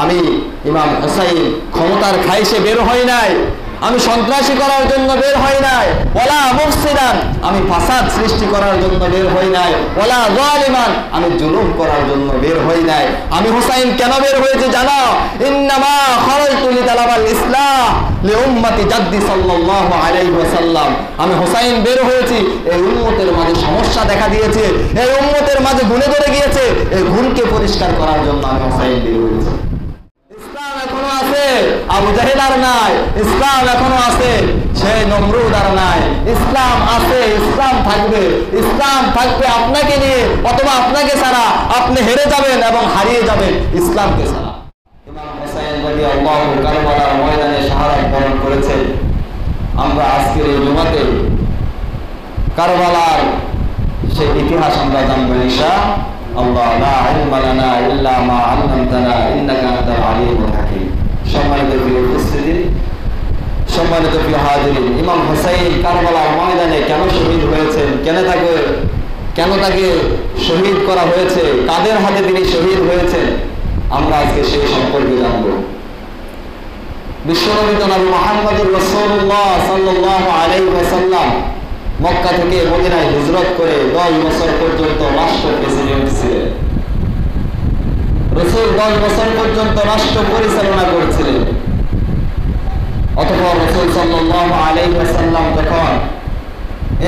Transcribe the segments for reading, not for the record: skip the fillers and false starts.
আমি ইমাম হুসাইন ক্ষমতার খাইশে বের হই নাই, আমি সন্ত্রাসী করার জন্য বের হই নাই, ওয়ালা মুফসিদান আমি ফাসাদ সৃষ্টি করার জন্য বের হই নাই, ওয়ালা যালিমান আমি জুলুম করার জন্য বের হই নাই। আমি হুসাইন কেন বের হয়েছে জানো? ইন্নামা খারাজতু লিতালাবাল ইসলাহ লিউম্মতি জাদ্দি সাল্লাল্লাহু আলাইহি ওয়াসাল্লাম। আমি হুসাইন বের হয়েছি এই উম্মতের মাঝে সমস্যা দেখা দিয়েছে, এই উম্মতের মাঝে গুণে ধরে গিয়েছে, এই গুণকে পরিষ্কার করার জন্য আমি হুসাইন বের হয়েছি। ইসলাম এখনো আছে, আবু জাহেল আর নাই। ইসলাম এখনো আছে, সেই নমরুদ আর নাই। ইসলাম আছে, ইসলাম থাকবে। ইসলাম থাকবে আপনাকে নিয়ে অথবা আপনাকে ছাড়া। আপনি হেরে যাবেন এবং হারিয়ে যাবেন ইসলামকে ছাড়া। ইমাম হুসাইন রাদিয়াল্লাহু কারবালার ময়দানে শাহাদাত বরণ করেছেন। আমরা আজকের এই জুমাতে কারবালার সেই ইতিহাস আমরা জানবো ইনশাআল্লাহ। লা ইলমা লানা ইল্লা মা আল্লামতানা ইন্নাকা আনতাল আলিমুল হাকীম। সম্মানিত প্রিয় উপস্থিতি, সম্মানিত প্রিয় হাজিরিন, ইমাম হুসাইন কারবালার ময়দানে কেন শহীদ হয়েছেন, কেন তাকে শহীদ করা হয়েছে, কাদের হাতে তিনি শহীদ হয়েছেন, আমরা আজকে সেই সম্পর্কে জানব। বিশ্বনবী জনাব মুহাম্মদুর রাসূলুল্লাহ সাল্লাল্লাহু আলাইহি ওয়াসাল্লাম মক্কা থেকে মদিনায় হিজরত করে 10 বছর পর্যন্ত রাষ্ট্র প্রেসিডেন্ট ছিলেন। রাসূল 10 বছর পর্যন্ত রাষ্ট্র পরিচালনা করেছিলেন। অতঃপর রাসূল সাল্লাল্লাহু আলাইহি ওয়াসাল্লাম যখন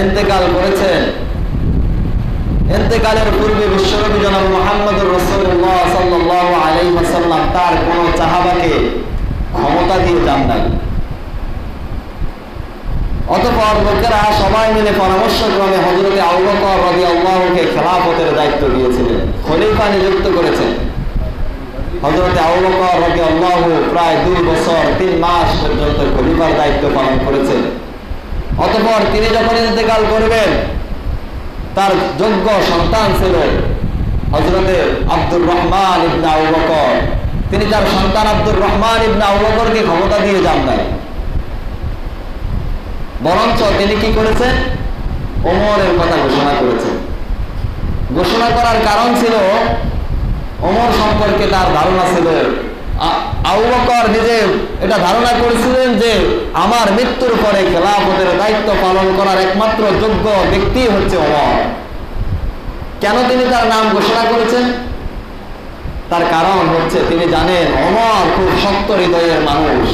ইন্তেকাল করেছেন, ইন্তেকালের পূর্বে বিশ্বনবী জনাব মুহাম্মদুর রাসূলুল্লাহ সাল্লাল্লাহু আলাইহি ওয়াসাল্লাম তার কোন সাহাবাকে ক্ষমতা দিয়ে যান নাই। অতঃপর লোকেরা সবাই মিলে পরামর্শক্রমে হযরতে আবু বকর রাদিয়াল্লাহুকে খেলাফতের দায়িত্ব দিয়েছিলেন, খলিফা নিযুক্ত করেছেন। হযরতে আবু বকর রাদিয়াল্লাহু প্রায় 2 বছর 3 মাস পর্যন্ত খলিফার দায়িত্ব পালন করেছেন। অতঃপর তিনি যখন ইন্তেকাল করবেন, তার যোগ্য সন্তান ছিল হযরতে আব্দুর রহমান ইবনে আবু বকর। তিনি তার সন্তান আব্দুর রহমান ইবনে আবু বকরকে ক্ষমতা দিয়ে যান নাই, বরঞ্চ তিনি কি করেছেন? ওমরের কথা ঘোষণা করেছেন। ঘোষণা করার কারণ ছিল ওমর সম্পর্কে তার ধারণা ছিল, আবু বকর নিজে এটা ধারণা করেছিলেন যে আমার মৃত্যুর পরে খেলাফতের দায়িত্ব পালন করার একমাত্র যোগ্য ব্যক্তি হচ্ছে ওমর। কেন তিনি তার নাম ঘোষণা করেছেন? তার কারণ হচ্ছে তিনি জানেন ওমর খুব শক্ত হৃদয়ের মানুষ।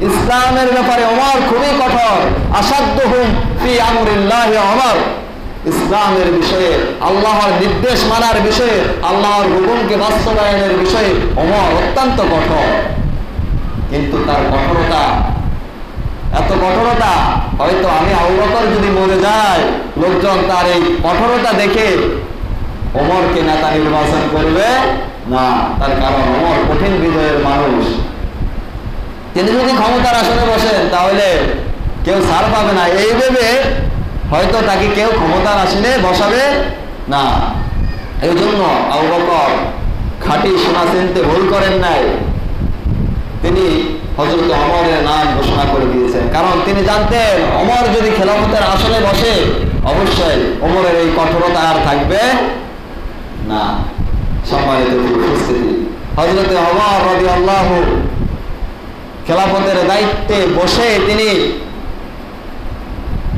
ইসলামের ব্যাপারে ওমর খুবই কঠোর। আসাদ্দুহুম ফি আমরিল্লাহি ওমর। ইসলামের বিষয়ে, আল্লাহর নির্দেশ মানার বিষয়ে, আল্লাহর হুকুমকে বাস্তবায়নের বিষয়ে ওমর অত্যন্ত কঠোর। কিন্তু তার কঠোরতা, এত কঠোরতা, হয়তো আমি আবু বকর যদি মরে যাই, লোকজন তার এই কঠোরতা দেখে ওমরকে নেতা নির্বাচন করবে না। তার কারণ ওমর কঠিন হৃদয়ের মানুষ। তিনি যদি ক্ষমতার আসনে বসেন তাহলে কেউ ছাড় পাবে না, এই ভেবে হয়তো তাকে কেউ ক্ষমতার আসনে বসাবে না। এই জন্য আবু বকর খাঁটি সোনা চিনতে ভুল করেন নাই। তিনি হযরত ওমরের নাম ঘোষণা করে দিয়েছেন, কারণ তিনি জানতেন ওমর যদি খেলাফতের আসনে বসে অবশ্যই ওমরের এই কঠোরতা আর থাকবে না। সম্মানিত উপস্থিতি, হযরত ওমর রাদিয়াল্লাহু খেলাফতের দায়িত্বে বসে তিনি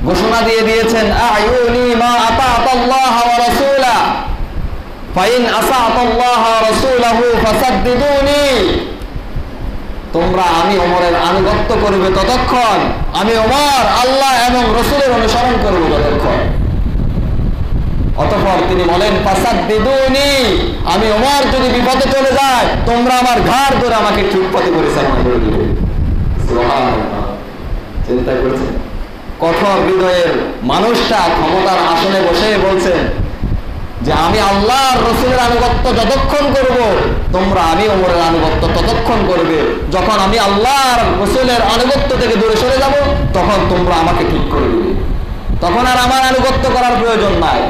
ঘোষণা দিয়ে দিয়েছেন, আয়ুনি মা আতাআল্লাহ ওয়া রাসূলা ফাইন আসাআল্লাহ ওয়া রাসূলাহু ফাসাদ্দিদুনি। তোমরা আমি ওমরের আনুগত্য করবে ততক্ষণ, আমি ওমর আল্লাহ এবং রাসূলের অনুসরণ করব ততক্ষণ। অতঃপর তিনি বলেন, ফাসাদ্দিদুনি, আমি ওমর যদি বিপদে চলে যায় তোমরা আমার ঘাড় ধরে আমাকে ঠিক পথে পরিচালনা করে দিবে। সুবহানাল্লাহ। চিন্তা করেছেন, কঠোর হৃদয়ের মানুষটা ক্ষমতার আসনে বসে বলছেন যে আমি আল্লাহর রাসূলের আনুগত্য যতক্ষণ করব, তোমরা আমি ওমরের আনুগত্য ততক্ষণ করবে। যখন আমি আল্লাহর রাসূলের আনুগত্য থেকে দূরে সরে যাব তখন তোমরা আমাকে ঠিক করে দিবে, তখন আর আমার আনুগত্য করার প্রয়োজন নাই।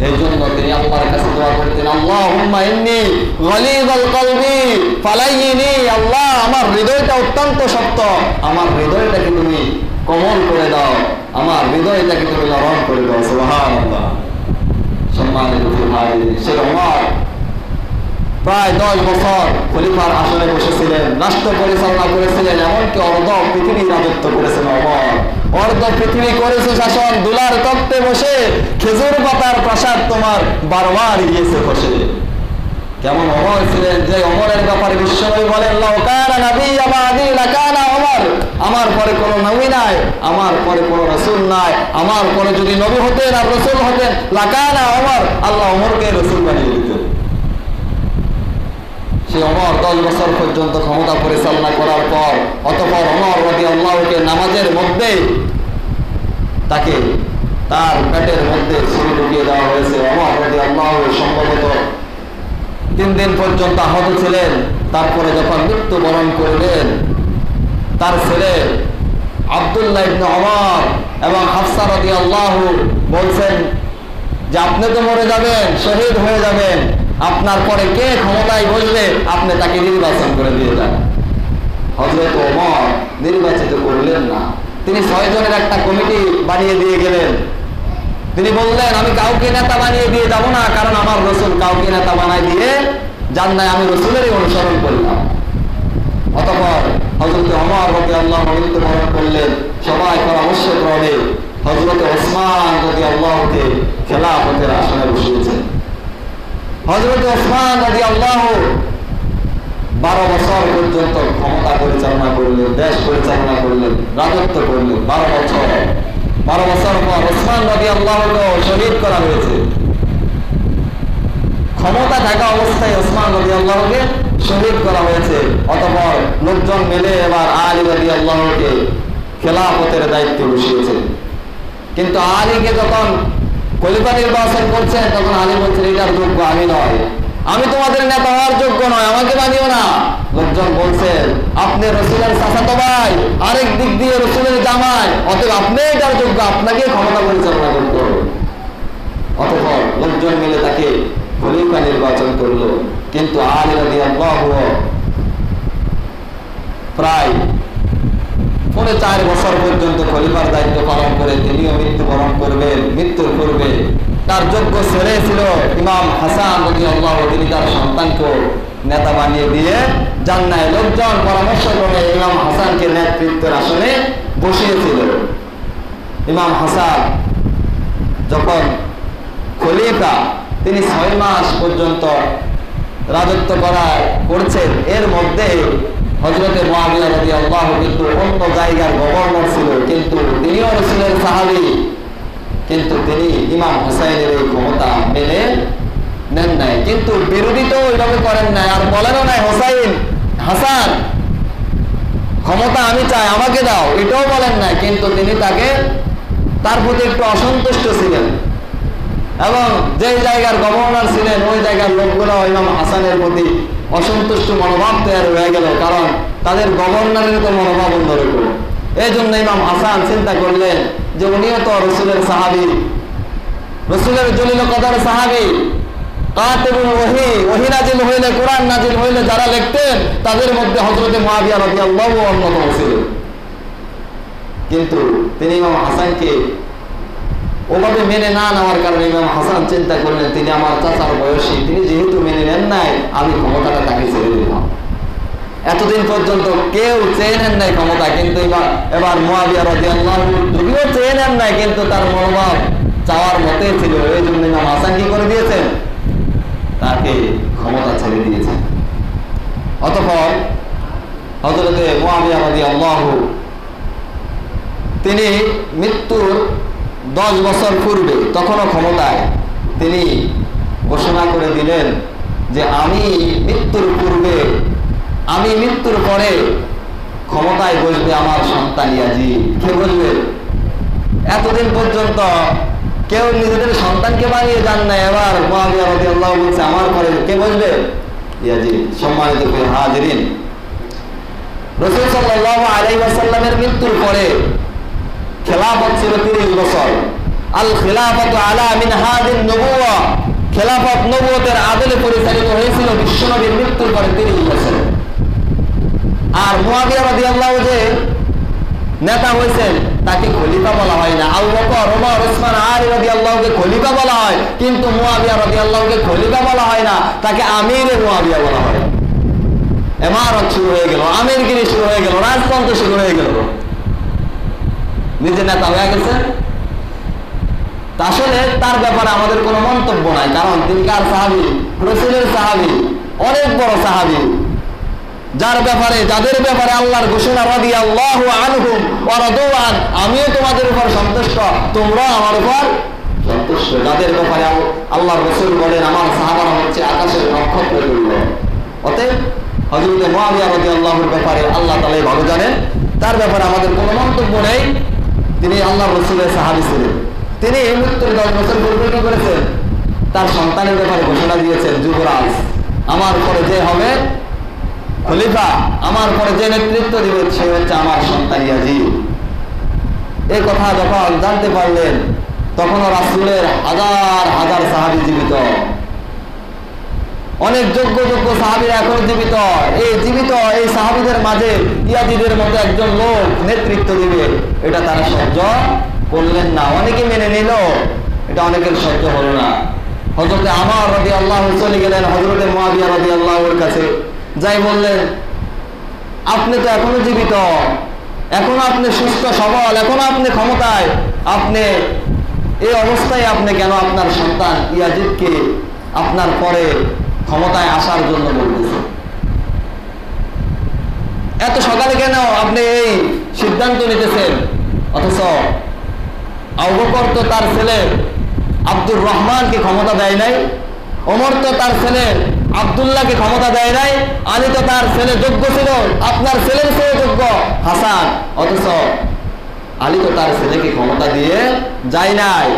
এই জন্য তিনি আল্লাহর কাছে দোয়া করতেন, আল্লাহুম্মা ইন্নী গালিযাল কলবি ফালাইনি। আল্লাহ, আমার হৃদয়টা অত্যন্ত শক্ত, আমার হৃদয়টাকে তুমি কোমল করে দাও, আমার হৃদয়টাকে তুমি নরম করে দাও। সুবহানাল্লাহ। সম্মানিত ভাই, সে ওমর প্রায় 10 বছর খলিফার আসনে বসেছিলেন, রাষ্ট্র পরিচালনা করেছিলেন, এমনকি অর্ধ পৃথিবী রাজত্ব করেছেন ওমর। অর্ধ পৃথিবী করেছে শাসন, দুলার তক্তে বসে খেজুর পাতার প্রাসাদ তোমার বারবার গিয়েছে বসে। কেমন ওমর ছিলেন, যে ওমরের ব্যাপারে বিশ্বনবী বলেন লাউ কানা নাবিয়্যা বা'দি লাকানা ওমর, আমার পরে কোনো নবী নাই, আমার পরে কোনো রাসূল নাই, আমার পরে যদি নবী হতেন আর রাসূল হতেন লাকানা ওমর, আল্লাহ ওমরকে রাসূল বানিয়ে দিতেন। সে ওমর 10 বছর পর্যন্ত ক্ষমতা পরিচালনা করার পর অতঃপর ওমর রাদিয়াল্লাহুকে নামাজের মধ্যে তাকে তার পেটের মধ্যে ছুরি ঢুকিয়ে দেওয়া হয়েছে। ওমর রাদিয়াল্লাহু সম্ভবত 3 দিন পর্যন্ত আহত ছিলেন। তারপরে যখন মৃত্যুবরণ করলেন, তার ছেলে আব্দুল্লাহ ইবনে ওমর এবং হাফসা রাদিয়াল্লাহু বলছেন যে আপনি তো মরে যাবেন, শহীদ হয়ে যাবেন, আপনার পরে কে ক্ষমতায় বসবে আপনি তাকে নির্বাচন করে দিয়ে যান। হযরত ওমর নির্বাচিত করলেন না, তিনি 6 জনের একটা কমিটি বানিয়ে দিয়ে গেলেন। তিনি বললেন আমি কাউকে নেতা বানিয়ে দিয়ে যাব না, কারণ আমার রাসূল কাউকে নেতা বানাই দিয়ে যান নাই, আমি রাসূলেরই অনুসরণ করলাম। অতঃপর হযরত ওমর রাদিয়াল্লাহু আনহু মৃত্যুবরণ করলেন। সবাই পরামর্শ ক্রমে হযরত ওসমান রাদিয়াল্লাহুকে খেলাফতের আসনে বসিয়েছেন। হযরত ওসমান রাদিয়াল্লাহু 12 বছর পর্যন্ত ক্ষমতা পরিচালনা করলেন, দেশ পরিচালনা করলেন, রাজত্ব করলেন 12 বছর। 12 বছর পর ওসমান রাদিয়াল্লাহুকে শহীদ করা হয়েছে। ক্ষমতা থাকা অবস্থায় ওসমান রাদিয়াল্লাহুকে শহীদ করা হয়েছে। অতঃপর লোকজন মিলে এবার আলী রাদিয়াল্লাহুকে খেলাফতের দায়িত্বে বসিয়েছে। কিন্তু আলীকে যখন খলিফা নির্বাচন করছেন তখন আলী বলছেন এটার যোগ্য আমি নয়, আমি তোমাদের নেতা হওয়ার যোগ্য নয়, আমাকে বানিও না। লোকজন বলছেন আপনি রাসূলের চাচাতো ভাই, আরেক দিক দিয়ে রাসূলের জামাই, অতএব আপনি এটার যোগ্য, আপনাকে ক্ষমতা পরিচালনা করতে হবে। অতঃপর লোকজন মিলে তাকে খলিফা নির্বাচন করলো। কিন্তু আলী রাদিয়াল্লাহু প্রায় 4.5 বছর পর্যন্ত খলিফার দায়িত্ব পালন করে তিনিও মৃত্যুবরণ করবেন। মৃত্যুর পূর্বে তার যোগ্য ছেলে ছিল ইমাম হাসান রাদিয়াল্লাহু, তিনি তার সন্তানকে নেতা বানিয়ে দিয়ে জান্নায় লোকজন পরামর্শ করে ইমাম হাসানকে নেতৃত্বের আসনে বসিয়েছিল। ইমাম হাসান যখন খলিফা, তিনি 6 মাস পর্যন্ত রাজত্ব করছেন। এর মধ্যে হযরতে মুআবিয়া রাদিয়াল্লাহু কিন্তু অন্য জায়গার গভর্নর ছিল, কিন্তু তিনিও রাসূলের সাহাবী, কিন্তু তিনি ইমাম হুসাইনের এই ক্ষমতা মেনে নেন নাই, কিন্তু বিরোধী তো ওইভাবে করেন নাই, আর বলেনও নাই হুসাইন হাসান ক্ষমতা আমি চাই, আমাকে দাও, এটাও বলেন নাই। কিন্তু তিনি তার প্রতি একটু অসন্তুষ্ট ছিলেন এবং যে জায়গার গভর্নর ছিলেন ওই জায়গার লোকগুলো ইমাম হাসানের প্রতি অসন্তুষ্ট মনোভাব তৈরি হয়ে গেল, কারণ তাদের গভর্নরের তো মনোভাব অন্যরকম। এই জন্য ইমাম হাসান চিন্তা করলেন যে উনিও তো রাসূলের সাহাবী, রাসূলের জলিল কদর সাহাবী, কাতিবুল ওহী, ওহী নাজিল হইলে, কোরআন নাজিল হইলে যারা লিখতেন তাদের মধ্যে হযরতে মুআবিয়া রাদিয়াল্লাহু অন্যতম ছিলেন। কিন্তু তিনি ইমাম হাসানকে ওভাবে মেনে না নেওয়ার কারণে ইমাম হাসান চিন্তা করলেন তিনি আমার চাচার বয়সী, তিনি যেহেতু মেনে নেন নাই, আমি ক্ষমতাটা তাকে ছেড়ে দিলাম। এতদিন পর্যন্ত কেউ চেয়ে নেন নাই ক্ষমতা, কিন্তু এবার মুআবিয়া রাদিয়াল্লাহু যদিও চেয়ে নেন নাই, কিন্তু তার মনোভাব চাওয়ার মতে ছিল। এই জন্য ইমাম হাসান কি করে দিয়েছেন, তাকে ক্ষমতা ছেড়ে দিয়েছেন। অতঃপর হযরতে মুআবিয়া রাদিয়াল্লাহু তিনি মৃত্যুর 10 বছর পূর্বে, তখনও ক্ষমতায়, তিনি ঘোষণা করে দিলেন যে আমি মৃত্যুর পরে ক্ষমতায় বসবে আমার সন্তান ইয়াজিদ। কে বসবে? এতদিন পর্যন্ত কেউ নিজেদের সন্তানকে বানিয়ে যান না, এবার মুআবিয়া রাদিয়াল্লাহু বলছে আমার পরে কে বসবে? ইয়াজিদ। সম্মানিত হাজিরিন, রাসূল সাল্লাল্লাহু আলাইহি ওয়াসাল্লামের মৃত্যুর পরে খেলাফত ছিল 30 বছর। আল খিলাফাতু আলা মিনহাজিন নবুওয়া, খেলাফত নবুয়তের আদলে পরিচালিত হয়েছিল বিশ্বনবীর মৃত্যুর পরে 30 বছর। আর মুআবিয়া রাদিয়াল্লাহু যে নেতা হয়েছেন তাকে খলিফা বলা হয় না। আবু বকর, ওমর, ওসমান, আলী রাদিয়াল্লাহুকে খলিফা বলা হয়, কিন্তু মুয়াবিয়া রাদিয়াল্লাহুকে খলিফা বলা হয় না, তাকে আমিরে মুয়াবিয়া বলা হয়। ইমারত শুরু হয়ে গেল, আমিরগিরি শুরু হয়ে গেল, রাজতন্ত্র শুরু হয়ে গেল, নিজে নেতা হয়ে গেছে। আসলে তার ব্যাপারে আমাদের কোনো মন্তব্য নাই, কারণ তিনি কার সাহাবী? রাসূলের সাহাবী, অনেক বড় সাহাবী, যাদের ব্যাপারে আল্লাহর ঘোষণা রাদিয়াল্লাহু আনহুম ওয়া রাদু আন, আমিও তোমাদের উপর সন্তুষ্ট, তোমরাও আমার উপর সন্তুষ্ট। যাদের ব্যাপারে আল্লাহর রাসূল বলেন আমার সাহাবারা হচ্ছে আকাশের নক্ষত্রগুলো। অতএব হযরত মুয়াবিয়া রাদিয়াল্লাহুর ব্যাপারে আল্লাহ তাআলাই ভালো জানেন, তার ব্যাপারে আমাদের কোনো মন্তব্য নেই। তিনি আল্লাহর রাসূলের সাহাবী ছিলেন। তিনি মৃত্যুর 10 বছর পূর্বে কি করেছেন? তার সন্তানের ব্যাপারে ঘোষণা দিয়েছেন, যুবরাজ, আমার পরে যে হবে খলিফা, আমার পরে যে নেতৃত্ব দিবে সে হচ্ছে আমার সন্তান ইয়াজিদ। এই কথা যখন জানতে পারলেন, তখনও রাসূলের হাজার হাজার সাহাবী জীবিত, অনেক যোগ্য সাহাবীরা এখনো জীবিত। এই সাহাবীদের মাঝে ইয়াজিদের মতো একজন লোক নেতৃত্ব দিবে, এটা তারা সহ্য করলেন না। অনেকে মেনে নিল, এটা অনেকের সহ্য হলো না। হযরত আমার রাদিয়াল্লাহু চলে গেলেন হযরত মুয়াবিয়া রাদিয়াল্লাহুর কাছে, যাই বললেন, আপনি তো এখনো জীবিত, এখনো আপনি সুস্থ সবল, এখনো আপনি ক্ষমতায়, আপনি এই অবস্থায় আপনি কেন আপনার সন্তান ইয়াজিদকে আপনার পরে ক্ষমতায় আসার জন্য বলতেছেন? এত সকালে কেন আপনি এই সিদ্ধান্ত নিতেছেন? অথচ আবু বকর তো তার ছেলে আব্দুর রহমানকে ক্ষমতা দেয় নাই, ওমর তো তার ছেলে আব্দুল্লাহকে ক্ষমতা দেয় নাই, আলী তো তার ছেলে যোগ্য ছিল, আপনার ছেলের ছেলে যোগ্য হাসান, অথচ আলী তো তার ছেলেকে ক্ষমতা দিয়ে যায় নাই,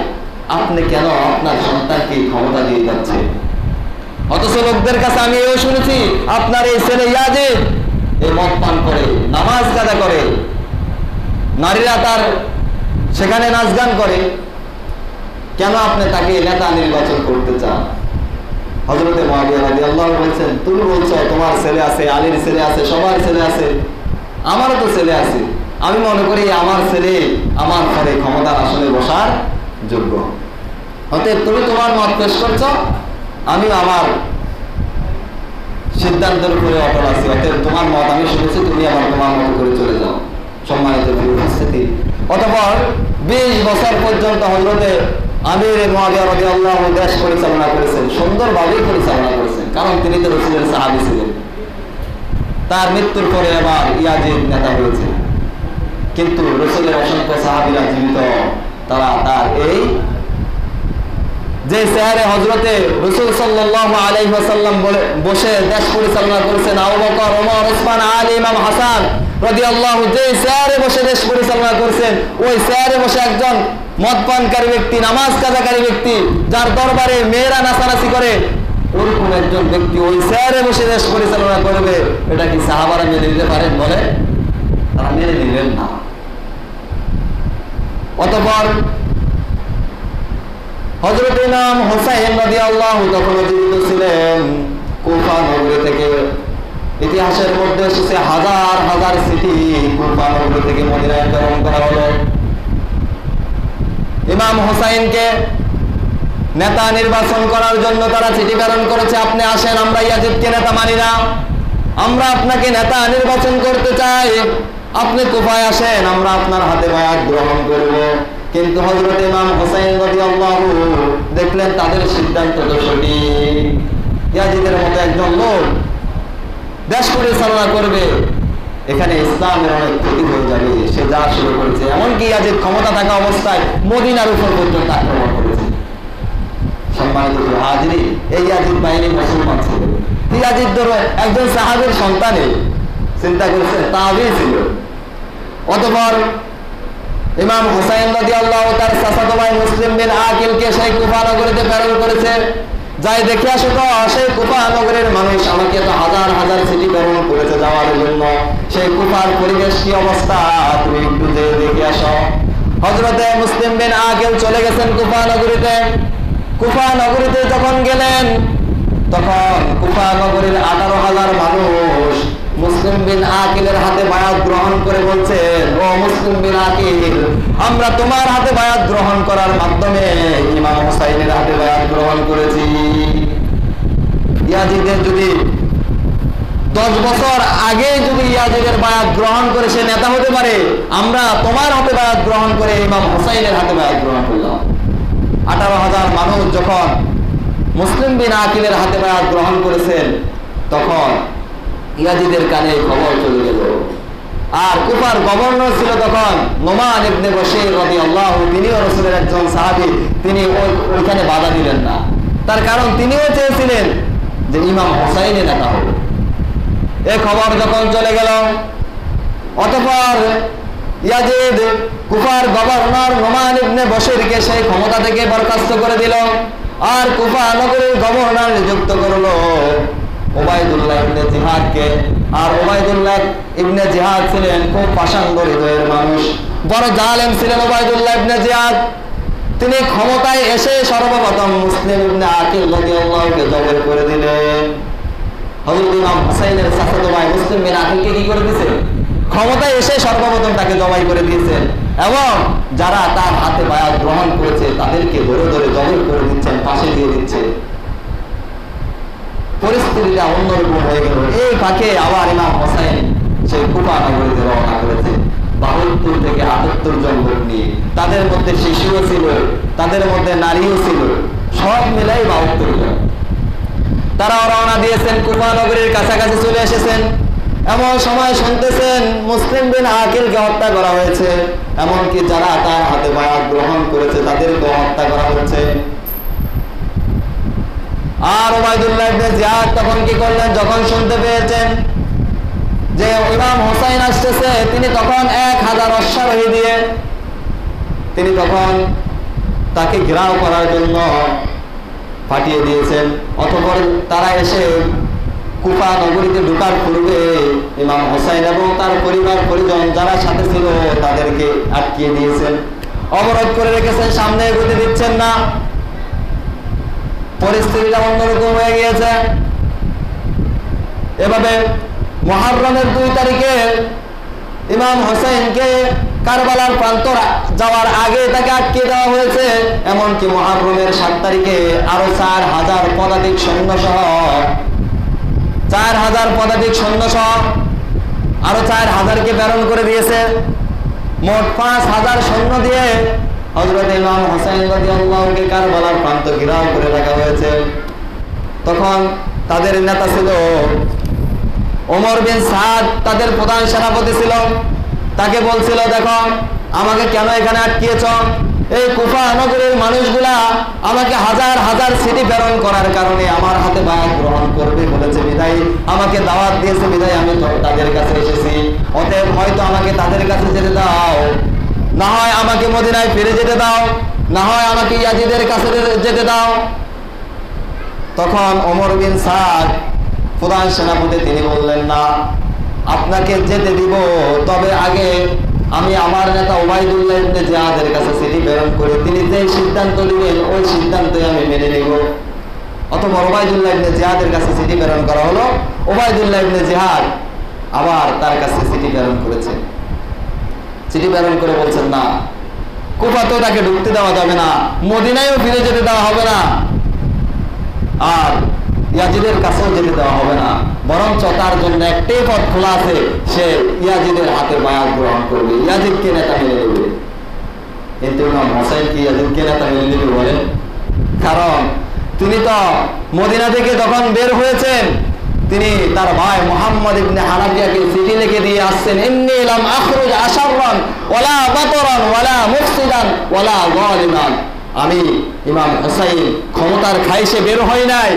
আপনি কেন আপনার সন্তানকে ক্ষমতা দিয়ে যাচ্ছে? অথচ লোকদের কাছে আমি এও শুনেছি, আপনার এই ছেলে ইয়াজিদ এই মদ পান করে, নামাজ কাজা করে, নারীরা তার সেখানে নাচ গান করে, কেন আপনি তাকে নেতা নির্বাচন করতে চান? হযরত মুয়াবিয়া রাদিয়াল্লাহু বলছেন, তুমি বলছো তোমার ছেলে আছে, আলীর ছেলে আছে, সবার ছেলে আছে, আমারও তো ছেলে আছে, আমি মনে করি আমার ছেলে আমার পরে ক্ষমতার আসনে বসার যোগ্য। অতএব তুমি তোমার মত পেশ করছো, আমি আমার সিদ্ধান্তের উপরে অটল আছি। অতএব তোমার মত আমি শুনেছি, তুমি আবার তোমার মতো করে চলে যাও। সম্মানিত উপস্থিতি, অতঃপর 20 বছর পর্যন্ত হযরতে আমির মুয়াবিয়া রাদিয়াল্লাহু দেশ পরিচালনা করেছেন, সুন্দরভাবেই পরিচালনা করেছেন, কারণ তিনি তো রাসূলের সাহাবী ছিলেন। তার মৃত্যুর পরে আবার ইয়াজিদ নেতা হয়েছে, কিন্তু রাসূলের অসংখ্য সাহাবীরা জীবিত, তারা তার এই যে শহরে হযরতে রাসূল সাল্লাল্লাহু আলাইহি ওয়াসাল্লাম বসে দেশ পরিচালনা করেছেন, আবু বকর, ওমর, ওসমান, আলী, ইমাম হাসান রাদিয়াল্লাহু যে শহরে বসে দেশ পরিচালনা করেছেন, ওই শহরে বসে একজন মদপানকারী ব্যক্তি, নামাজ কাজাকারী ব্যক্তি, যার দরবারে মেয়েরা নাচানাচি করে, ওরকম একজন ব্যক্তি ওই শহরে বসে দেশ পরিচালনা করবে, এটা কি সাহাবারা মেনে নিতে পারেন? বলে তারা মেনে নিলেন না। অতঃপর হযরত ইমাম হুসাইন রাদিয়াল্লাহু তখনও জীবিত ছিলেন। কুফা নগরী থেকে, ইতিহাসের মধ্যে এসেছে হাজার হাজার চিঠি কুফা নগরী থেকে মদিনায় প্রেরণ করা হলো। ইমাম হুসাইনকে নেতা নির্বাচন করার জন্য তারা চিঠি প্রেরণ করেছে, আপনি আসেন, আমরা ইয়াজিদকে নেতা মানি না, আমরা আপনাকে নেতা নির্বাচন করতে চাই, আপনি কুফায় আসেন, আমরা আপনার হাতে বায়াত গ্রহণ করব। কিন্তু হযরত ইমাম হুসাইন রাদিয়াল্লাহু দেখলেন তাদের সিদ্ধান্ত তো সঠিক, ইয়াজিদের মতো একজন লোক দেশ পরিচালনা করবে, এখানে ইসলামের অনেক ক্ষতি হয়ে যাবে। সে যা শুরু করেছে, এমনকি ইয়াজিদ ক্ষমতা থাকা অবস্থায় মদিনার উপর পর্যন্ত আক্রমণ করেছে। সম্মানিত হাজিরিন, এই ইয়াজিদ বাহিনী মুসলমান ছিল, ইয়াজিদ ধরো একজন সাহাবীর সন্তানে, চিন্তা করছেন, তাবী ছিল। অতঃপর ইমাম হুসাইন রাদিয়াল্লাহু তার চাচাতো ভাই মুসলিম বিন আকিলকে সেই কুফা নগরীতে প্রেরণ করেছে, যাই দেখে আসো তো সেই কুফা নগরের মানুষ আমাকে তো হাজার হাজার চিঠি প্রেরণ করেছে যাওয়ার জন্য, সেই কুফার পরিবেশ কি অবস্থা তুমি একটু যেয়ে দেখে আসো। হযরতে মুসলিম বিন আকিল চলে গেছেন কুফা নগরীতে। কুফা নগরীতে যখন গেলেন, তখন কুফা নগরীর 18,000 মানুষ মুসলিম মুসলিম বিন আকিলের হাতে বায়াত গ্রহণ করে বলছেন, ও মুসলিম বিন আকিল, আমরা তোমার হাতে বায়াত গ্রহণ করার মাধ্যমে ইমাম হুসাইনের হাতে বায়াত গ্রহণ করেছি। ইয়াজিদের যদি 10 বছর আগে যদি ইয়াজিদের বায়াত গ্রহণ করে সে নেতা হতে পারে, আমরা তোমার হাতে বায়াত গ্রহণ করে ইমাম হুসাইনের হাতে বায়াত গ্রহণ করলাম। 18,000 মানুষ যখন মুসলিম বিন আকিলের হাতে বায়াত গ্রহণ করেছেন, তখন ইয়াজিদের কানে খবর চলে গেল। আর কুফার গভর্নর ছিল তখন নোমান ইবনে বশীর রাদিয়াল্লাহু, তিনিও রাসূলের একজন সাহাবী, তিনি ওইখানে বাধা দিলেন না। তার কারণ তিনিও চেয়েছিলেন যে ইমাম হুসাইনের নেতা হবে। এই খবর যখন চলে গেল, অতঃপর ইয়াজিদ কুফার গভর্নর নোমান ইবনে বশীরকে সেই ক্ষমতা থেকে বরখাস্ত করে দিল, আর কুফা নগরীর গভর্নর নিযুক্ত করলো ওবায়দুল্লাহ ইবনে জিহাদকে। আর ওবায়দুল্লাহ ইবনে জিহাদ ছিলেন খুব পাষাণ্ড হৃদয়ের মানুষ, বড় জালেম ছিলেন ওবায়দুল্লাহ ইবনে জিহাদ। তিনি ক্ষমতায় এসে সর্বপ্রথম মুসলিম ইবনে আকিল রাদিয়াল্লাহুকে জবর করে দিলেন। হযরত ইমাম হুসাইনের চাচাতো ভাই মুসলিম বিন আকিলকে কি করে দিয়েছে? ক্ষমতায় এসে সর্বপ্রথম তাকে জবাই করে দিয়েছেন, এবং যারা তার হাতে বায়াত গ্রহণ করেছে তাদেরকে ধরে ধরে জবর করে দিচ্ছেন, পাশে দিয়ে দিচ্ছে। পরিস্থিতিটা অন্যরকম হয়ে গেল। এই ফাঁকে আবার ইমাম হুসাইন সেই কুফা নগরীতে রওনা করেছে 72 থেকে 78 জন লোক নিয়ে। তাদের মধ্যে শিশুও ছিল, তাদের মধ্যে নারীও ছিল, সব মিলাই 72 জন। তারা রওনা দিয়েছেন, কুফা নগরীর কাছাকাছি চলে এসেছেন। এমন সময় শুনতেছেন মুসলিম বিন আকিলকে হত্যা করা হয়েছে, এমনকি যারা তার হাতে বায়াত গ্রহণ করেছে তাদেরকে হত্যা করা হচ্ছে। আর ওবায়দুল্লাহ ইবনে জিয়াদ তখন কি করলেন? যখন শুনতে পেয়েছেন যে ইমাম হুসাইন আসতেছে, তিনি তখন 1000 অশ্বারোহী দিয়ে তিনি তখন তাকে ঘেরাও করার জন্য পাঠিয়ে দিয়েছেন। অতঃপর তারা এসে কুফা নগরীতে ঢোকার পূর্বে ইমাম হুসাইন এবং তার পরিবার পরিজন যারা সাথে ছিল তাদেরকে আটকিয়ে দিয়েছেন, অবরোধ করে রেখেছেন, সামনে এগোতে দিচ্ছেন না। পরিস্থিতিটা অন্যরকম হয়ে গিয়েছে। এভাবে মুহররমের 2 তারিখে ইমাম হুসাইনকে কারবালার প্রান্ত যাওয়ার আগে তাকে আটকে দেওয়া হয়েছে। এমনকি মুহররমের 7 তারিখে আরো 4000 পদাতিক সৈন্য সহ 4000 পদাতিক সৈন্য সহ আরো 4000কে প্রেরণ করে দিয়েছে। মোট 5000 সৈন্য দিয়ে হযরত ইমাম হুসাইন রাদিয়াল্লাহুকে কারবালার প্রান্ত ঘেরাও করে রাখা হয়েছে। তখন তাদের নেতা ছিল ওমর বিন সাদ, তাদের প্রধান সেনাপতি ছিল। তাকে বলছিল, দেখো আমাকে কেন এখানে আটকিয়েছ? এই কুফা নগরীর মানুষগুলা আমাকে হাজার হাজার সিটি প্রেরণ করার কারণে আমার হাতে বায়াত গ্রহণ করবে বলেছে বিদায়, আমাকে দাওয়াত দিয়েছে বিদায় আমি তাদের কাছে এসেছি। অতএব হয়তো আমাকে তাদের কাছে যেতে দাও, না হয় আমাকে মদিনায় ফিরে যেতে দাও, না হয় আমাকে ইয়াজিদের কাছে যেতে দাও। তখন ওমর বিন সাদ প্রধান সেনাপতি তিনি বললেন, না, আপনাকে যেতে দিব, তবে আগে আমি আমার নেতা ওবায়দুল্লাহ ইবনে জিয়াদের কাছে চিঠি প্রেরণ করে তিনি যে সিদ্ধান্ত দিবেন ওই সিদ্ধান্তই আমি মেনে নেব। অতঃপর ওবায়দুল্লাহ ইবনে জিয়াদের কাছে চিঠি প্রেরণ করা হলো। ওবায়দুল্লাহ ইবনে জিয়াদ আবার তার কাছে চিঠি প্রেরণ করেছে। চিঠি প্রেরণ করে বলছেন, না, কুফাতেও তাকে ঢুকতে দেওয়া যাবে না, মদিনায়ও ফিরে যেতে দেওয়া হবে না, আর ইয়াজিদের কাছেও যেতে দেওয়া হবে না, বরঞ্চ তার জন্য একটাই পথ খোলা আছে, সে ইয়াজিদের হাতে বায়াত গ্রহণ করবে, ইয়াজিদকে নেতা মেনে নেবে। কিন্তু ইমাম হুসাইন কি ইয়াজিদকে নেতা মেনে নেবে বলেন? কারণ তিনি তো মদিনা থেকে যখন বের হয়েছেন, তিনি তার ভাই মুহাম্মদ ইবনে হানাফিয়াকে চিঠি লিখে দিয়ে আসছেন, ইন্নী লাম আখরুজ আশাররান ওয়ালা বাতরান ওয়ালা মুফসিদান ওয়ালা যালিমান। আমি ইমাম হুসাইন ক্ষমতার খাইশে বের হই নাই,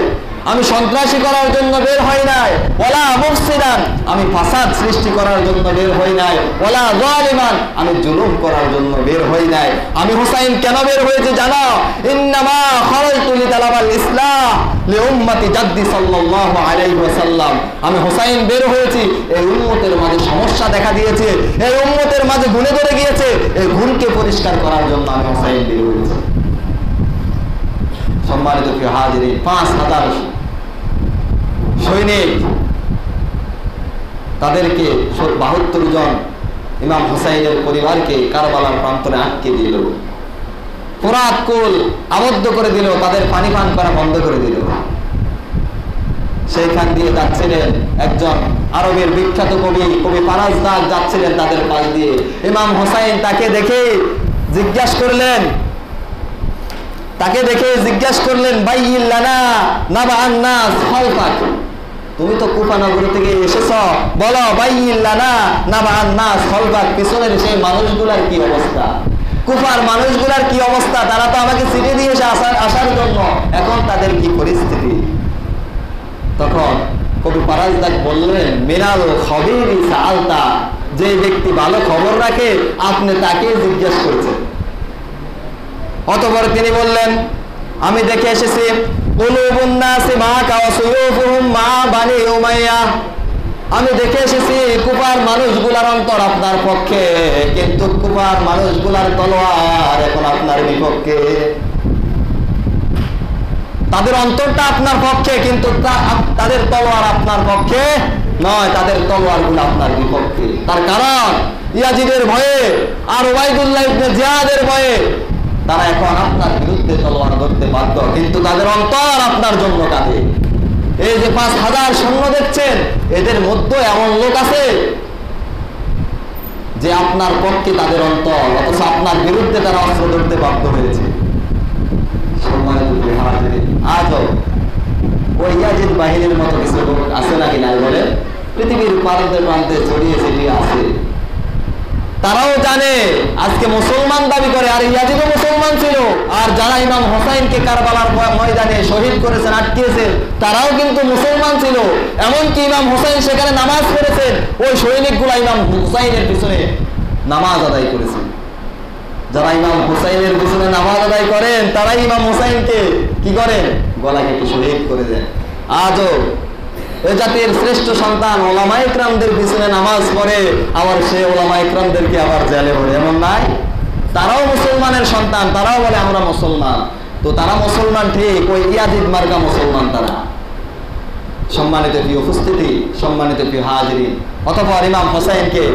আমি সন্ত্রাসী করার জন্য বের হই নাই, ওয়ালা মুফসিদান আমি ফাসাদ সৃষ্টি করার জন্য বের হই নাই, ওয়ালা যালিমান আমি জুলুম করার জন্য বের হই নাই। আমি হুসাইন কেন বের হয়েছে জানো? ইন্নামা খারাজতু লিতালাবাল ইসলাহ লিউম্মতি জাদ্দি সাল্লাল্লাহু আলাইহি ওয়াসাল্লাম। আমি হুসাইন বের হয়েছি এই উম্মতের মাঝে সমস্যা দেখা দিয়েছে, এই উম্মতের মাঝে গুণে ধরে গিয়েছে, এই গুণকে পরিষ্কার করার জন্য আমি হুসাইন বের হয়েছি। সম্মানিত প্রিয় হাজিরিন, 5000 সৈনিক তাদেরকে 72 জন ইমাম হুসাইনের পরিবারকে কারবালার প্রান্তরে আটকে দিল, ফোরাত কুল আবদ্ধ করে দিল, তাদের পানি পান করা বন্ধ করে দিল। সেইখান দিয়ে যাচ্ছিলেন একজন আরবের বিখ্যাত কবি ফারাজদাদ যাচ্ছিলেন তাদের পাশ দিয়ে। ইমাম হুসাইন তাকে দেখে জিজ্ঞাসা করলেন বাইয়িল লানা নাবা'আন নাস খালফাক, তুমি তো কুফা নগর থেকে এসেছো, বলো বাইয়িল লানা নাবা'আন নাস খালফাক, পিছনের সেই মানুষগুলার কি অবস্থা, কুফার মানুষগুলার কি অবস্থা, তারা তো আমাকে ছিটে দিয়েছে আসার জন্য, এখন তাদের কি পরিস্থিতি। তখন কবি ফারাজদাদ বললেন মিনাল খবীরি সাআলতা, যে ব্যক্তি ভালো খবর রাখে আপনি তাকে জিজ্ঞেস করেছেন। অতঃপর তিনি বললেন আমি দেখে এসেছি কুলুবুন নাসি মা'আকা ওয়া সুয়ুফুহুম মা বানি উমাইয়া, আমি দেখে এসেছি কুফার মানুষগুলার অন্তর আপনার পক্ষে, কিন্তু কুফার মানুষগুলার তলোয়ার এখন আপনার বিপক্ষে। তাদের অন্তরটা আপনার পক্ষে, কিন্তু তাদের তলোয়ার আপনার পক্ষে নয়, তাদের তলোয়ার গুলো আপনার বিপক্ষে। তার কারণ ইয়াজিদের ভয়ে আর উবাইদুল্লাহ ইবনে জিয়াদের ভয়ে তারা এখন আপনার বিরুদ্ধে তলোয়ার ধরতে বাধ্য, কিন্তু তাদের অন্তর আপনার জন্য কাঁদে। এই যে 5000 সৈন্য দেখছেন, এদের মধ্যে এমন লোক আছে যে আপনার পক্ষে তাদের অন্তর, অথচ আপনার বিরুদ্ধে তারা অস্ত্র ধরতে বাধ্য হয়েছে। আজও ওই ইয়াজিদ বাহিনীর মতো কিছু লোক আছে নাকি নাই বলে পৃথিবীর প্রান্তে প্রান্তে ছড়িয়ে ছিটিয়ে আছে। তারাও জানে আজকে মুসলমান দাবি করে, আর ইয়াজিদও মুসলমান ছিল, আর যারা ইমাম হুসাইনকে কারবালার ময়দানে শহীদ করেছেন, আটকিয়েছেন, তারাও কিন্তু মুসলমান ছিল। এমনকি ইমাম হুসাইন সেখানে নামাজ পড়েছেন, ওই সৈনিকগুলা ইমাম হুসাইনের পিছনে নামাজ আদায় করেছেন। যারা ইমাম হুসাইনের পিছনে নামাজ আদায় করেন তারাই ইমাম হুসাইনকে কি করেন, গলা কেটে শহীদ করে দেন। আজও এই জাতির শ্রেষ্ঠ সন্তান ওলামা ইকরামদের পিছনে নামাজ পড়ে, আবার সে ওলামা ইকরামদেরকে আবার জেলে ভরে, এমন নাই? তারাও মুসলমানের সন্তান, তারাও বলে আমরা মুসলমান। তো তারা মুসলমান ঠিক, ওই ইয়াজিদ মার্কা মুসলমান তারা। সম্মানিত প্রিয় উপস্থিতি, সম্মানিত প্রিয় হাজিরিন, অতঃপর ইমাম হুসাইনকে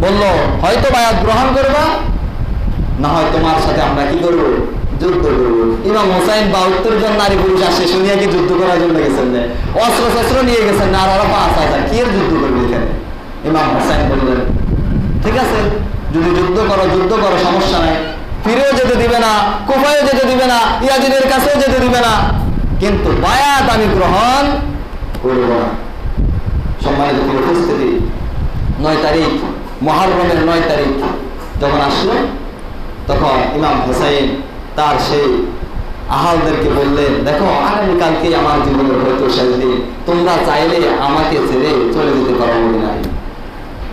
বলল হয়তো বায়াত গ্রহণ করবা, না হয় তোমার সাথে আমরা কি করব, যুদ্ধ করব। ইমাম হুসাইন 72 জন নারী পুরুষ আসে শুনিয়া কি যুদ্ধ করার জন্য গেছেন না, অস্ত্র শস্ত্র নিয়ে গেছেন না, আর ওরা 5000 কি এর যুদ্ধ করবে এখানে। ইমাম হুসাইন বললেন ঠিক আছে, যদি যুদ্ধ করো সমস্যা নাই, ফিরেও যেতে দিবে না, কুফায়ও যেতে দিবে না, ইয়াজিদের কাছেও যেতে দিবে না, কিন্তু বায়াত আমি গ্রহণ করব না। সম্মানিত উপস্থিতি, 9 তারিখ মুহররমের 9 তারিখ যখন আসলো, তখন ইমাম হুসাইন তার সেই আহালদেরকে বললেন দেখো আগামীকালকে আমার জীবনের হয়তো শেষ দিন, তোমরা চাইলে আমাকে ছেড়ে চলে যেতে পারো না,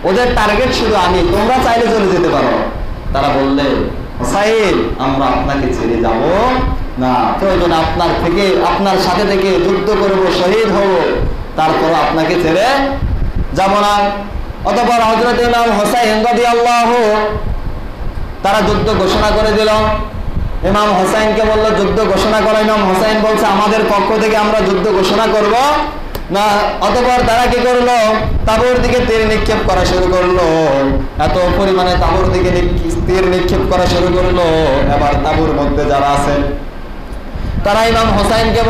ওদের টার্গেট শুধু আমি, তোমরা চাইলে চলে যেতে পারো। তারা বললেন হুসাইন আমরা আপনাকে ছেড়ে যাব না, প্রয়োজন আপনার সাথে থেকে যুদ্ধ করব, শহীদ হব, তারপর আপনাকে ছেড়ে যাব না। অতঃপর হযরত ইমাম হুসাইন রাদিয়াল্লাহু তারা যুদ্ধ ঘোষণা করে দিল। ইমাম হুসাইনকে বলল যুদ্ধ ঘোষণা করো। ইমাম হুসাইন বলছে আমাদের পক্ষ থেকে আমরা যুদ্ধ ঘোষণা করব না। অতঃপর তারা কি করলো, তাবুর দিকে তীর নিক্ষেপ করা শুরু করলো। এত পরিমাণে তাবুর দিকে তীর নিক্ষেপ করা শুরু করলো, এবার তাবুর মধ্যে যারা আছেন তারা ইমাম হুসাইনকে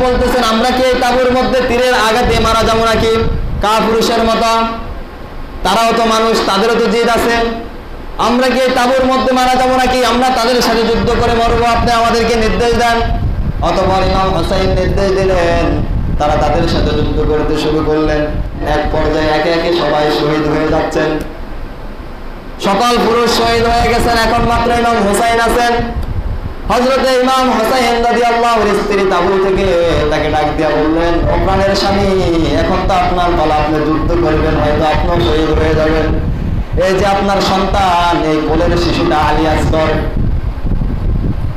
বলতেছেন আমরা কি এই তাবুর মধ্যে তীরের আঘাতে মারা যাবো নাকি কাপুরুষের মতো? তারাও তো মানুষ, তাদেরও তো জিদ আছে, আমরা কি এই তাবুর মধ্যে মারা যাবো নাকি? আমরা তাদের সাথে যুদ্ধ করে মরবো, আপনি আমাদেরকে নির্দেশ দেন। অতঃপর ইমাম হুসাইন নির্দেশ দিলেন, তারা তাদের সাথে যুদ্ধ করতে শুরু করলেন। এক পর্যায়ে একে একে সবাই শহীদ হয়ে যাচ্ছেন, সকল পুরুষ শহীদ হয়ে গেছেন, এখন মাত্র ইমাম হুসাইন আছেন। হযরতে ইমাম হুসাইন রাদিয়াল্লাহু আনহু স্ত্রী তাবু থেকে তাকে ডাক দিয়া বললেন ও প্রাণের স্বামী, এখন তো আপনার পালা, আপনি যুদ্ধ করবেন, হয়তো আপনিও শহীদ হয়ে যাবেন। এই যে আপনার সন্তান, এই কোলের শিশুটা আলী আসগর,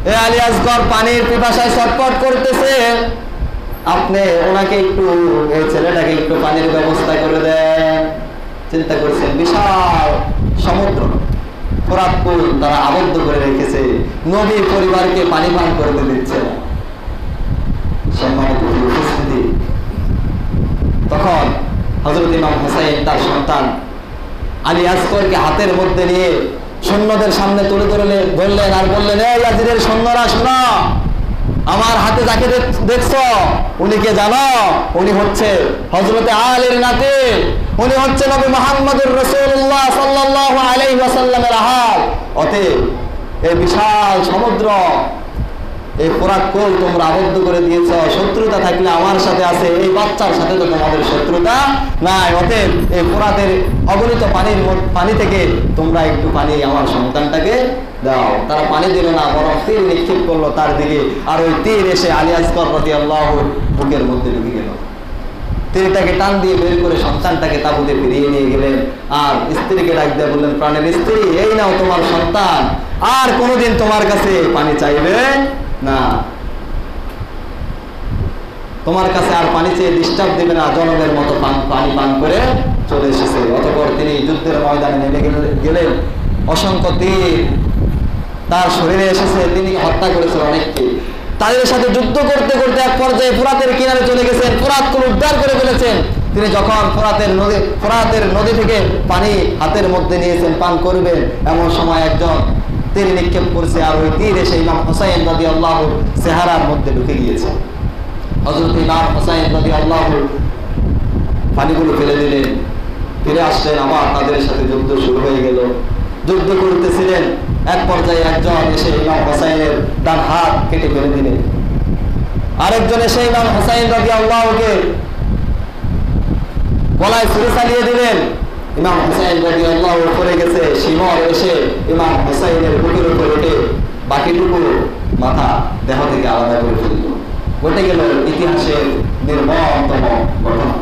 এই আলী আসগর পানির পিপাসায় ছটফট করতেছে, আপনি ওনাকে একটু, এই ছেলেটাকে একটু পানির ব্যবস্থা করে দেন। চিন্তা করছেন বিশাল সমুদ্র, ফোরাত কুল তারা আবদ্ধ করে রেখেছে, নবীর পরিবারকে পানি পান করতে দিচ্ছে না। সম্মানিত উপস্থিতি, হযরত ইমাম হুসাইন তার সন্তান আলী আসগরকে হাতের মধ্যে নিয়ে সৈন্যদের সামনে তুলে ধরলেন আর বললেন, এই ইয়াজিদের সৈন্যরা শোনো, আমার হাতে যাকে দেখছো উনি কে জানো? উনি হচ্ছে হযরতে আলীর নাতি, উনি হচ্ছে নবী মুহাম্মদুর রাসূলুল্লাহ সাল্লাল্লাহু আলাইহি ওয়াসাল্লামের আহাত। অতএব এই বিশাল সমুদ্র, এই ফোরাত কোল তোমরা আবদ্ধ করে দিয়েছ, শত্রুতা থাকলে আমার সাথে আছে, এই বাচ্চার সাথে তো তোমাদের শত্রুতা নাই। অতএব এই ফোরাতের অগণিত পানি থেকে তোমরা একটু পানি আমার সন্তানটাকে দাও। তারা পানি দিল না, বরং তীর নিক্ষেপ করলো তার দিকে, আর ওই তীর এসে আলী আসগর রাদিয়াল্লাহু বুকের মধ্যে ঢুকে গেল। তীরটাকে টান দিয়ে বের করে সন্তানটাকে তাঁবুতে ফিরিয়ে নিয়ে গেলেন, আর স্ত্রীকে ডাক দিয়ে বললেন, প্রাণের স্ত্রী, এই নাও তোমার সন্তান, আর কোনোদিন তোমার কাছে পানি চাইবে না, তোমার কাছে আর পানি চেয়ে ডিস্টার্ব দেবে না, জনমের মতো পানি পান করে চলে এসেছে। অতঃপর তিনি যুদ্ধের ময়দানে নেমে গেলেন। অসংখ্য তীর তার শরীরে এসেছে, তিনি হত্যা করেছেন অনেককে। তাদের সাথে যুদ্ধ করতে করতে এক পর্যায়ে ফোরাতের কিনারে চলে গেছেন, ফোরাতকে উদ্ধার করে ফেলেছেন। তিনি যখন ফোরাতের নদী থেকে পানি হাতের মধ্যে নিয়েছেন পান করবেন, এমন সময় একজন তীর নিক্ষেপ করছে, আর ওই তীর এসে ইমাম হুসাইন রাদিয়াল্লাহু চেহারার মধ্যে ঢুকে গিয়েছে। হযরত ইমাম হুসাইন রাদিয়াল্লাহু পানিগুলো ফেলে দিলেন, ফিরে আসলেন, আবার তাদের সাথে যুদ্ধ শুরু হয়ে গেল। যুদ্ধ করতেছিলেন, এক পর্যায়ে একজন এসে ইমাম হুসাইনের ডান হাত কেটে ফেলে দিলেন, আরেকজন এসে ইমাম হুসাইন রাদিয়াল্লাহুকে গলায় ছুরি চালিয়ে দিলেন। ইমাম হুসাইন রাদিয়াল্লাহু পড়ে গেছে, শিমর এসে ইমাম হুসাইনের বুকের উপর উঠে বাকিটুকু মাথা দেহ থেকে আলাদা করে ফেলল। ঘটে গেল ইতিহাসের নির্মমতম ঘটনা।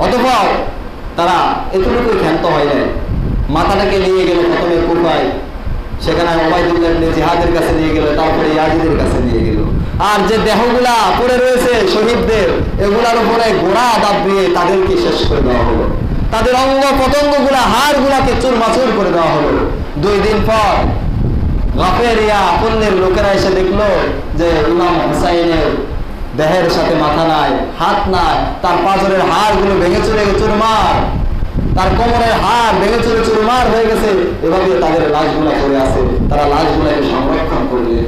অতঃপর তারা এতটুকুই ক্ষান্ত হয় নাই, মাথাটাকে নিয়ে গেল প্রথমে কুফায়, সেখানে ওবাইদুল্লাহ ইবনে জিহাদের কাছে নিয়ে গেল, তারপরে ইয়াজিদের কাছে নিয়ে গেল। আর যে দেহগুলা পড়ে রয়েছে শহীদদের, এগুলার উপরে ঘোড়া দাব দিয়ে তাদেরকে শেষ করে দেওয়া হলো, তাদের অঙ্গ পতঙ্গগুলা হাড়গুলাকে চুরমাচুর করে দেওয়া হলো। 2 দিন পর গাফেরিয়া পল্লীর লোকেরা এসে দেখলো যে ইমাম হুসাইনের দেহের সাথে মাথা নাই, হাত নাই, তার পাঁজরের হাড়গুলো ভেঙে চুরে চুরমার, তার কোমরের হাড় ভেঙে চুরে চুরমার হয়ে গেছে। এভাবে তাদের লাশগুলা পড়ে আছে, তারা লাশগুলাকে সংরক্ষণ করলে।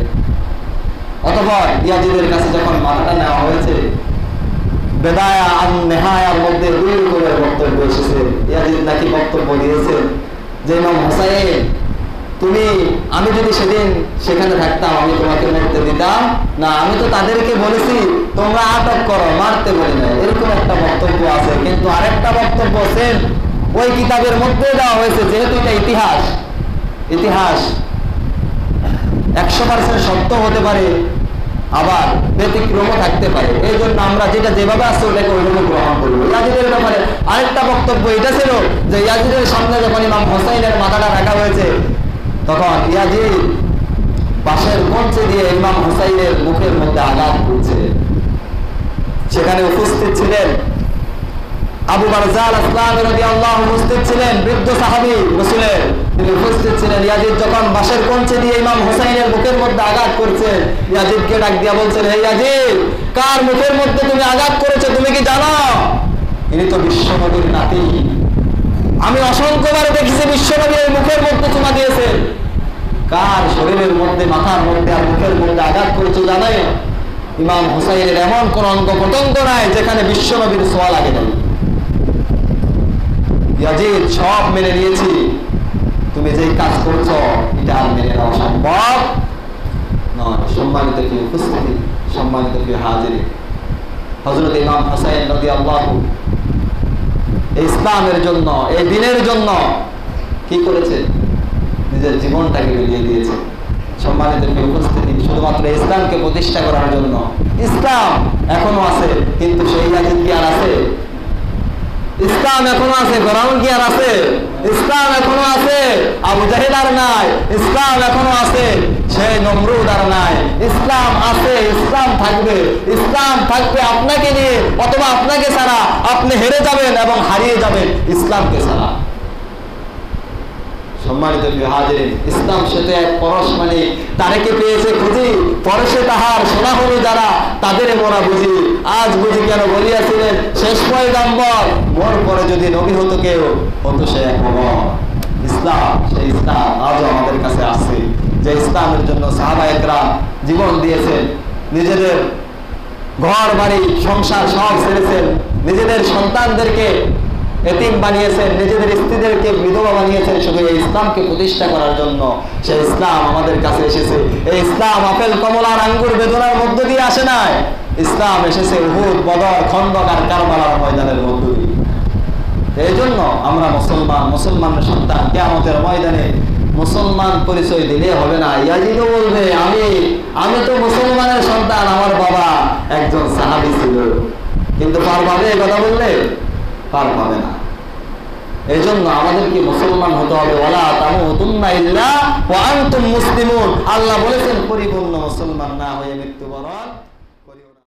অতঃপর ইয়াজিদের কাছে যখন মাথাটা নেওয়া হয়েছে, বেদায়া আর নেহায়ার মধ্যে 2 রকমের বক্তব্য এসেছে। ইয়াজিদ নাকি বক্তব্য দিয়েছেন যে ইমাম হুসাইন, আমি যদি সেদিন সেখানে থাকতাম আমি তোমাকে মরতে দিতাম না, আমি তো তাদেরকে বলেছি তোমরা আটক করো, মারতে বলি না, এরকম একটা বক্তব্য আছে। কিন্তু আরেকটা বক্তব্য সেম ওই কিতাবের মধ্যে দেওয়া হয়েছে, যেহেতু এটা ইতিহাস 100% সত্য হতে পারে, আবার ব্যতিক্রমও থাকতে পারে। এই জন্য আমরা যেটা যেভাবে আসছে ওটাকে ওইভাবে গ্রহণ করবো। ইয়াজিদের ব্যাপারে আরেকটা বক্তব্য এটা ছিল যে ইয়াজিদের সামনে যখন ইমাম হুসাইনের মাথাটা রাখা হয়েছে, তখন ইয়াজিদ পাশের মঞ্চে দিয়ে ইমাম হুসাইনের মুখের মধ্যে আঘাত করছে। সেখানে উপস্থিত ছিলেন আবু বারজা আল-আসলামী রাদিয়াল্লাহু উপস্থিত ছিলেন, বৃদ্ধ সাহাবী রাসূলের, তিনি উপস্থিত ছিলেন। ইয়াজিদ যখন বাঁশের কঞ্চি দিয়ে ইমাম হুসাইনের মুখের মধ্যে আঘাত করছেন, ইয়াজিদকে ডাক দিয়া বলছেন, হে ইয়াজিদ, কার মুখের মধ্যে তুমি আঘাত করেছো তুমি কি জানো? ইনি তো বিশ্বনবীর নাতি, আমি অসংখ্যবার দেখেছি বিশ্বনবী এই মুখের মধ্যে চুমা দিয়েছেন। কার শরীরের মধ্যে, মাথার মধ্যে আর মুখের মধ্যে আঘাত করেছো জানো? ইমাম হুসাইনের এমন কোন অঙ্গ প্রত্যঙ্গ নাই যেখানে বিশ্বনবীর ছোঁয়া লাগে না। ইয়াজিদ, সব মেনে নিয়েছি, তুমি যেই কাজ করছো এটা আর মেনে নেওয়া সম্ভব নয়। সম্মানিত কি উপস্থিতি, সম্মানিত কি হাজিরি, হযরত ইমাম হুসাইন রাদিয়াল্লাহু ইসলামের জন্য, এই দিনের জন্য কি করেছে? নিজের জীবনটাকে বিলিয়ে দিয়েছে। সম্মানিত কি উপস্থিতি, শুধুমাত্র ইসলামকে প্রতিষ্ঠা করার জন্য। ইসলাম এখনো আছে, কিন্তু সেই ইয়াজিদ কি আর আছে? ইসলাম এখনো আছে, ফিরআউন কি আর আছে? ইসলাম এখনো আছে, আবু জাহেল আর নাই। ইসলাম এখনো আছে, সেই নমরুদ আর নাই। ইসলাম আছে, ইসলাম থাকবে। ইসলাম থাকবে আপনাকে নিয়ে অথবা আপনাকে ছাড়া। আপনি হেরে যাবেন এবং হারিয়ে যাবেন ইসলামকে ছাড়া। সম্মানিত হাজিরিন, ইসলাম সেতু এক পরশ, মানে তারেকে পেয়েছে খুঁজি, পরশে তাহার সোনা হলো যারা, তাদের মোরা বুঝি। আজ বুঝি কেন বলিয়াছিলেন শেষ পয়গাম্বর, মোর পরে যদি নবী হতো কেউ হতো সে এক ওমর। ইসলাম, সেই ইসলাম আজও আমাদের কাছে আছে, যে ইসলামের জন্য সাহাবায়ে কেরাম জীবন দিয়েছেন, নিজেদের ঘর বাড়ি সংসার সব ছেড়েছেন, নিজেদের সন্তানদেরকে এতিম বানিয়েছেন, নিজেদের স্ত্রীদেরকে বিধবা বানিয়েছেন শুধু এই ইসলামকে প্রতিষ্ঠা করার জন্য। সেই ইসলাম আমাদের কাছে এসেছে। এই ইসলাম আপেল কমলার আঙ্গুর বেদনার মধ্য দিয়ে আসে নাই, ইসলাম এসেছে উহুদ, বদর, খন্দক আর কারবালার ময়দানের মধ্য দিয়ে। এই জন্য আমরা মুসলমান, মুসলমানের সন্তান। কিয়ামতের ময়দানে মুসলমান পরিচয় দিলে হবে না। ইয়াজিদও বলবে আমি তো মুসলমানের সন্তান, আমার বাবা একজন সাহাবী ছিল, কিন্তু পার পাবে এই কথা বললে? পার পাবে না। এই জন্য আমাদেরকে মুসলমান হতে হবে। ওয়ালা তামুতুন্না ইল্লা ওয়া আনতুম মুসলিমুন। আল্লাহ বলেছেন পরিপূর্ণ মুসলমান না হয়ে মৃত্যুবরণ